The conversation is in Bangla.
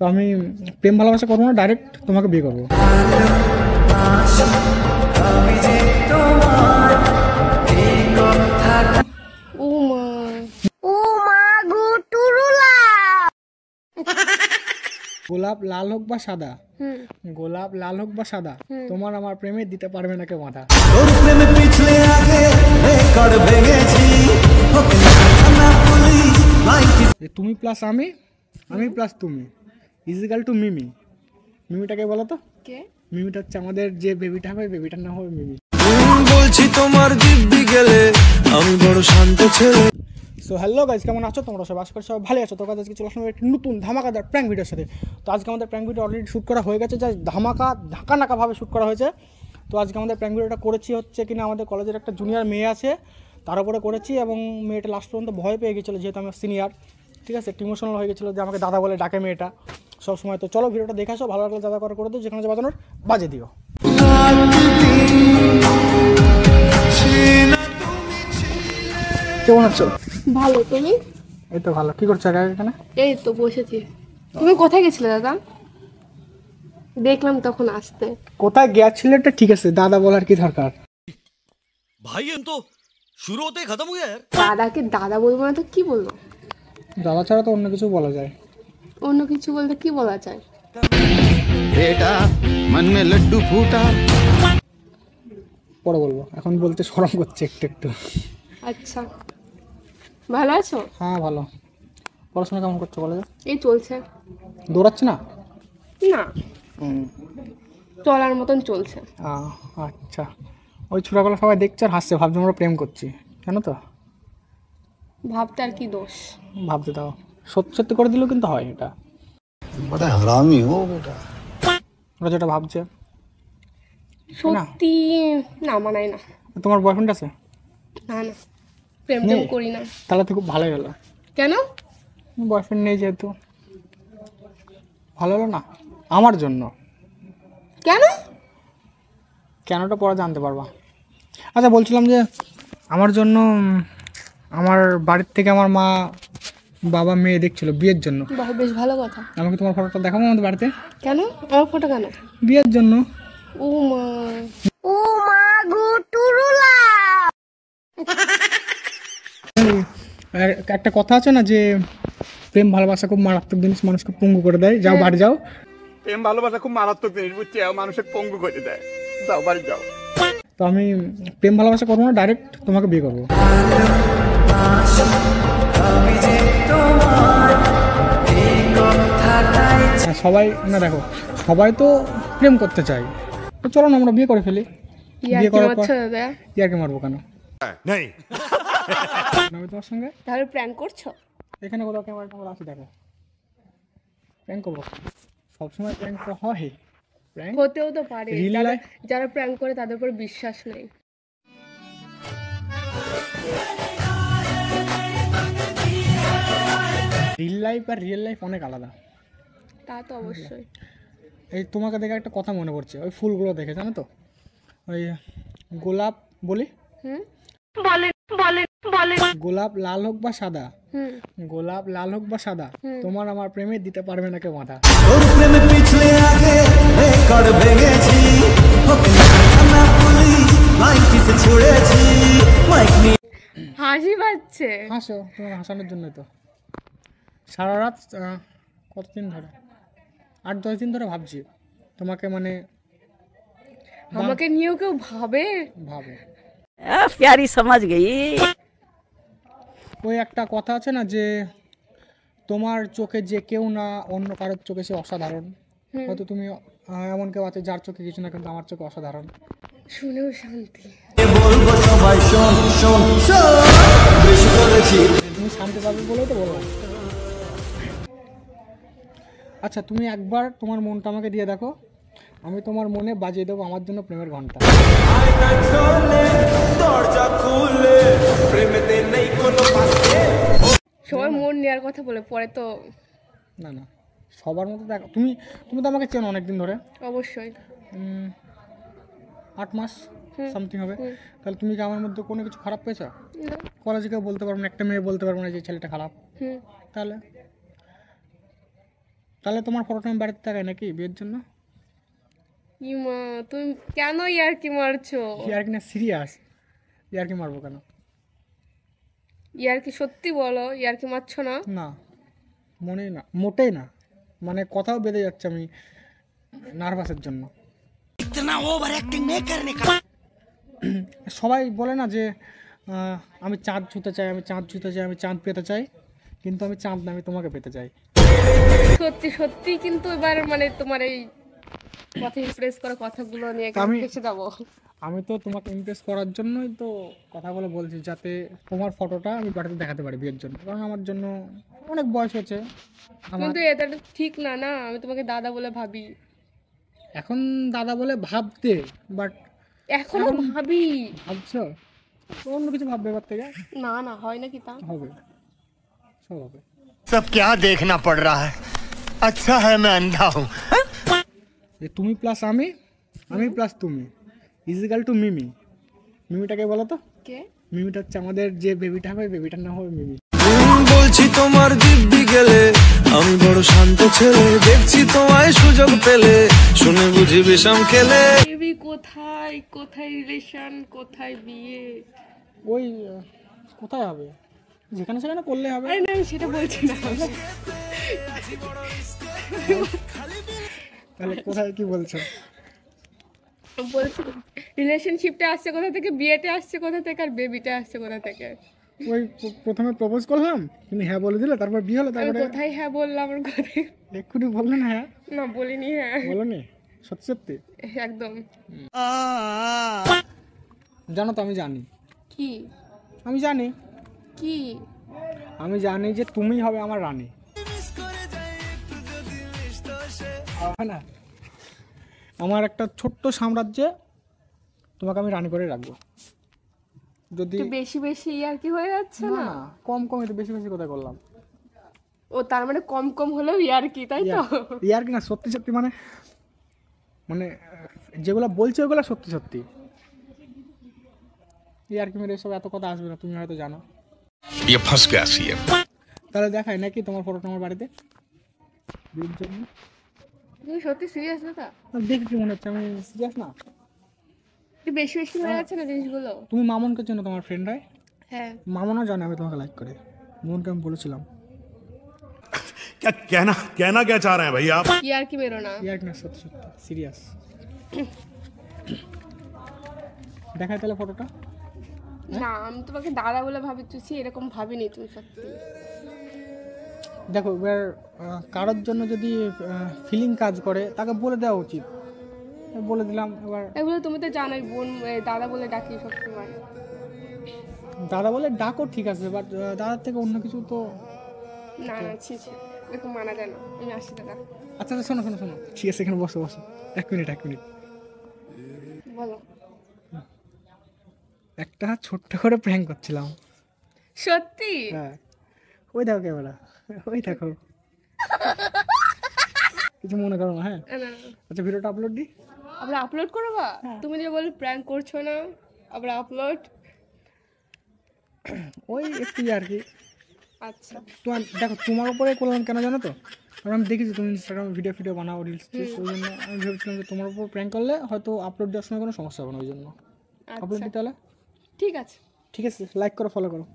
তো আমি প্রেম ভালোবাসা করবো না, ডাইরেক্ট তোমাকে বিয়ে করবো। গোলাপ লাল হোক বা সাদা, গোলাপ লাল হোক বা সাদা, তোমার আমার প্রেমে দিতে পারবে না কেউ বাধা। তুমি প্লাস আমি, আমি প্লাস তুমি ইজিক্যাল টু মিমি। মিমিটাকে বলো তো কে? মিমিটা হচ্ছে আমাদের যে বেবিটা হবে, বেবিটার নাম হবে মিমি। বলছি তোমার দিব্যি গেলে আমি বড় শান্ত ছেলে। সো হ্যালো গাইজ, কেমন আছো তোমরা সব? আশা করি সবাই ভালো আছো। তো কাজ আজকে চলে আসলাম একটা নতুন ধামাকাদার প্র্যাঙ্ক ভিডিওর সাথে। তো আজকে আমাদের প্র্যাঙ্ক ভিডিও অলরেডি শ্যুট করা হয়ে গেছে, যা ধাক্কা নাকাভাবে শ্যুট করা হয়েছে। তো আজকে আমাদের প্র্যাঙ্ক ভিডিওটা করেছি হচ্ছে কিনা আমাদের কলেজের একটা জুনিয়র মেয়ে আছে তার উপরে করেছি, এবং মেয়েটা লাস্ট পর্যন্ত ভয় পেয়ে গেছিলো যেহেতু আমার সিনিয়র, ঠিক আছে, একটু ইমোশনাল হয়ে গেছিলো যে আমাকে দাদা বলে ডাকে মেয়েটা সবসময়। তো চলো ভিডিওটা দেখে আসো, ভালো লাগলে দাদা করে দিও, যেখানে যে বাজানোর বাজে দিও। কেমন আছো? ভালো, তুমি? এই তো ভালো। কি করছো এখানে? এই তো বসেছি। তুমি কোথায় গেছিলে দাদা? দেখলাম তখন আসতে। কোথায় গেছিলে এটা ঠিক আছে, দাদা বলার কি দরকার? ভাই তো শুরু হতে খতম হয়ে यार। দাদাকে দাদা বলবো না তো কি বলবো? দাদা ছাড়া তো অন্য কিছু বলা যায়। অন্য কিছু বলতে কি বলা যায়? বেটা মন মে লাড্ডু ফুটা। পরে বলবো, এখন বলতে শরম করছে একটু একটু। আচ্ছা, ভালো আছো? হ্যাঁ ভালো। পড়াশোনা কেমন করছো কলেজে? এই চলছে। দৌড়াচ্ছে না? না, চলার মতন চলছে। আচ্ছা, ওই ছোটবেলা সবাই দেখছে আর হাসছে, ভাবছে আমরা প্রেম করছি, জানো তো? ভাবতে আর কি দোষ? ভাবতে দাও, সত্যি সত্যি করে দিলেও কিন্তু হয় এটা। বড় হারামি হো বেটা। ওরা যেটা ভাবছে সত্যি না, মানায় না। তোমার বয়ফ্রেন্ড আছে? না না, প্রেম টেম করি না। তাহলে তো খুব ভালোই হলো। কেন? বয়ফ্রেন্ড নেই যেহেতু ভালো হলো না আমার জন্য। কেন? কেনটা পরে জানতে পারবা। আচ্ছা বলছিলাম যে আমার জন্য আমার বাড়ির থেকে আমার মা বাবা মেয়ে দেখছিল বিয়ের জন্য। বাহ, বেশ ভালো কথা। আমাকে তোমার ফটোটা দেখাবো আমাদের বাড়িতে? কেন আমার ফটো কেন? বিয়ের জন্য। ও মা, ও মা গো টুরুলা। একটা কথা আছে না যে প্রেম ভালোবাসা খুব মারাত্মক জিনিস, মানুষকে পঙ্গু করে দেয়। যাও বাড়ি যাও। প্রেম ভালোবাসা খুব মারাত্মক জিনিস, বুঝছি, মানুষের পঙ্গু করে দেয়। যাও বাড়ি যাও। তো আমি প্রেম ভালোবাসা করবো না, ডাইরেক্ট তোমাকে বিয়ে করবো। সবাই না, দেখো সবাই তো প্রেম করতে চাই, তো চলো না আমরা বিয়ে করে ফেলি। বিয়ে করার পর ইয়ারকে মারবো কেন? আমি তোমার সঙ্গে তাহলে প্র্যাঙ্ক করছো? এখানে কোথাও ক্যামেরা ট্যামেরা আছে, দেখো প্র্যাঙ্ক করবো। সবসময় প্র্যাঙ্ক তো হয়, প্র্যাঙ্ক হতেও তো পারে। যারা প্র্যাঙ্ক করে তাদের উপর বিশ্বাস নেই। রিল লাইফ আর রিয়েল লাইফ অনেক আলাদা। তা তো অবশ্যই। এই তোমাকে দেখে একটা কথা মনে পড়ছে, ওই ফুলগুলো দেখে, জানো তো ওই গোলাপ বলি, গোলাপ লাল হোক বা সাদা, গোলাপ লাল হোক বা সাদা, তোমার আমার প্রেমে দিতে পারবে না কেউ বাধা। হাসি পাচ্ছে। হাসো, তোমার হাসানোর জন্য তো সারা রাত কতদিন ধরে 8-10 দিন ধরে ভাবছি তোমাকে, মানে আমাকে নিয়েও কেউ ভাবে প্যারি সমাজ গেই। ওই একটা কথা আছে না যে তোমার চোখে যে কেউ না অন্য কারোর চোখে সে অসাধারণ। হয়তো তুমি এমন কেউ আছে যার চোখে কিছু না, কিন্তু আমার চোখে অসাধারণ। শুনেও শান্তি। তুমি শান্তি পাবে বলেই তো বললাম। আচ্ছা তুমি একবার তোমার মনটা আমাকে দিয়ে দেখো, আমি তোমার মনে বাজিয়ে দেবো আমার জন্য প্রেমের ঘন্টা। সবাই মন নেওয়ার কথা বলে পরে তো। না না, সবার মতো দেখো, তুমি তো আমাকে চেনো অনেকদিন ধরে। অবশ্যই 8 মাস সামথিং হবে। তাহলে তুমি কি আমার মধ্যে কোনো কিছু খারাপ পেয়েছো? কলেজে কেউ বলতে পারবো না, একটা মেয়ে বলতে পারবো না যে ছেলেটা খারাপ। তাহলে তাহলে তোমার ফটোটা আমি বাড়িতে থাকাই নাকি বিয়ের জন্য? ইমা, তুমি কেন ইয়ার্কি মারছো? ইয়ার কি না সিরিয়াস? ইয়ার কি মারবো কেন? ইয়ার্কি সত্যি বলো, ইয়ার্কি মারছো না? না, মনেই না, মোটেই না। মানে কথাও বেঁধে যাচ্ছে আমি নার্ভাসের জন্য। সবাই বলে না যে আমি চাঁদ ছুঁতে চাই, আমি চাঁদ ছুঁতে চাই, আমি চাঁদ পেতে চাই, কিন্তু আমি চাঁদ না, আমি তোমাকে পেতে চাই। সত্যি সত্যি, কিন্তু এবার মানে তোমার এই কথা ইমপ্রেস করা কথাগুলো নিয়ে আমি- ফেসে যাবো। আমি তো তোমাকে ইমপ্রেস করার জন্যই তো কথাগুলো বলছি, যাতে তোমার ফটোটা আমি বাড়িতে দেখাতে পারি বিয়ের জন্য, কারণ আমার জন্য অনেক বয়স হয়েছে আমার। কিন্তু এটা তো ঠিক না, না আমি তোমাকে দাদা বলে ভাবি, এখন দাদা বলে ভাবতে, বাট এখনো ভাবি। ভাবছো অন্য কিছু ভাববে এবার থেকে? না না, হয় নাকি তা? হবে, সব হবে। सब क्या देखना पड़ रहा है अच्छा है मैं अंधा हूँ যে তুমি প্লাস আমি, আমি প্লাস তুমি ইজিক্যাল টু মিমি। মিমিটাকে বলো তো? কে? মিমিটা হচ্ছে আমাদের যে বেবিটা হবে, বেবিটার নাম হবে মিমি। বলছি তোমার দিব্যি গেলে আমি বড় শান্ত ছেলে, দেখছি তোমায় সুযোগ পেলে শুনে বুঝি বিষম খেলে। বেবি কোথায়, কোথায় রিলেশন, কোথায় বিয়ে? ওই কোথায় হবে, যেখানে সেখানে করলে হবে। আরে না, আমি সেটা বলছি না। তাহলে কোথায় কি বলছো? বলছি রিলেশনশিপটা আসছে কোথা থেকে, বিয়েটা আসছে কোথা থেকে, আর বেবিটা আসছে কোথা থেকে? ওই প্রথমে প্রপোজ করলাম, তুমি হ্যাঁ বলে দিলে, তারপর বিয়ে হলো, আমি তারপরে কোথায় হ্যাঁ বললাম আর কোথায় এক্ষুনি বললে না হ্যাঁ? না বলিনি? হ্যাঁ বলোনি? সত্যি সত্যি? একদম। জানো তো আমি জানি, কি? আমি জানি, কি? আমি জানি যে তুমি হবে আমার রানী। হবে না? আমার একটা ছোট্ট সাম্রাজ্যে তোমাকে আমি রানী করে রাখবো। যদি একটু বেশি বেশি ইয়ার কি হয়ে যাচ্ছে না না? না, কম কম, একটু বেশি বেশি কোথায় করলাম? ও তার মানে কম কম হলেও ইয়ার কি, তাই তো? ইয়ার কি না, সত্যি সত্যি, মানে মানে যেগুলো বলছে ওগুলো সত্যি সত্যি। ইয়ার কি মেরে এসব এত কথা আসবে না, তুমি হয়তো জানো। ये फंस गया सीएम। তাহলে দেখাই নাকি তোমার ফটোটা আমার বাড়িতে বিয়ের জন্য? তুমি সত্যি সিরিয়াস দাদা? দেখে কি মনে হচ্ছে আমি সিরিয়াস না? একটু বেশি বেশি হয়ে যাচ্ছে না জিনিসগুলো? তুমি মামনকে চেনো, তোমার ফ্রেন্ড হয়? হ্যাঁ। মামনও জানে আমি তোমাকে লাইক করে। মামনকে আমি বলেছিলাম। क्या कहना क्या चाह रहे हैं भाई आप? ইয়ার কি মেরো না। ইয়ার কি না, সত্যি সত্যি সিরিয়াস। দেখাই তাহলে ফটোটা। না আমি তোমাকে দাদা বলে ভাবিছি, এরকম ভাবিনি তুমি সত্যি। দেখো এবার কারোর জন্য যদি ফিলিং কাজ করে তাকে বলে দেওয়া উচিত, বলে দিলাম। এবার এগুলো তুমি তো জানোই, বোন দাদা বলে ডাকি সবসময়। দাদা বলে ডাকো, ঠিক আছে, বাট দাদার থেকে অন্য কিছু তো। না না, ছি ছি, এরকম মানা যায় না। আমি আসি দাদা। আচ্ছা আচ্ছা, শোনো শোনো শোনো, ঠিক আছে, এখানে বসো বসো, এক মিনিট। বলো। একটা ছোট্ট করে প্র্যাঙ্ক করছিলাম। সত্যি? হ্যাঁ, ওই দেখো ক্যামেরা, ওই দেখো, কিছু মনে করো না। হ্যাঁ না না, আচ্ছা, ভিডিওটা আপলোড দিই। আবার আপলোড করবা? তুমি যে বলে প্র্যাঙ্ক করছো না, আবার আপলোড? ওই একটু আর কি। আচ্ছা তোমার দেখো, তোমার উপরে করলাম কেন জানো তো? কারণ আমি দেখেছি তুমি ইনস্টাগ্রামে ভিডিও বানাও, রিলস, ওই জন্য আমি ভেবেছিলাম যে তোমার উপর প্র্যাঙ্ক করলে হয়তো আপলোড দেওয়ার সময় কোনো সমস্যা হবে না, ওই জন্য আপলোড আচ্ছা দিতে হলে। ঠিক আছে। ঠিক আছে, লাইক করো, ফলো করো।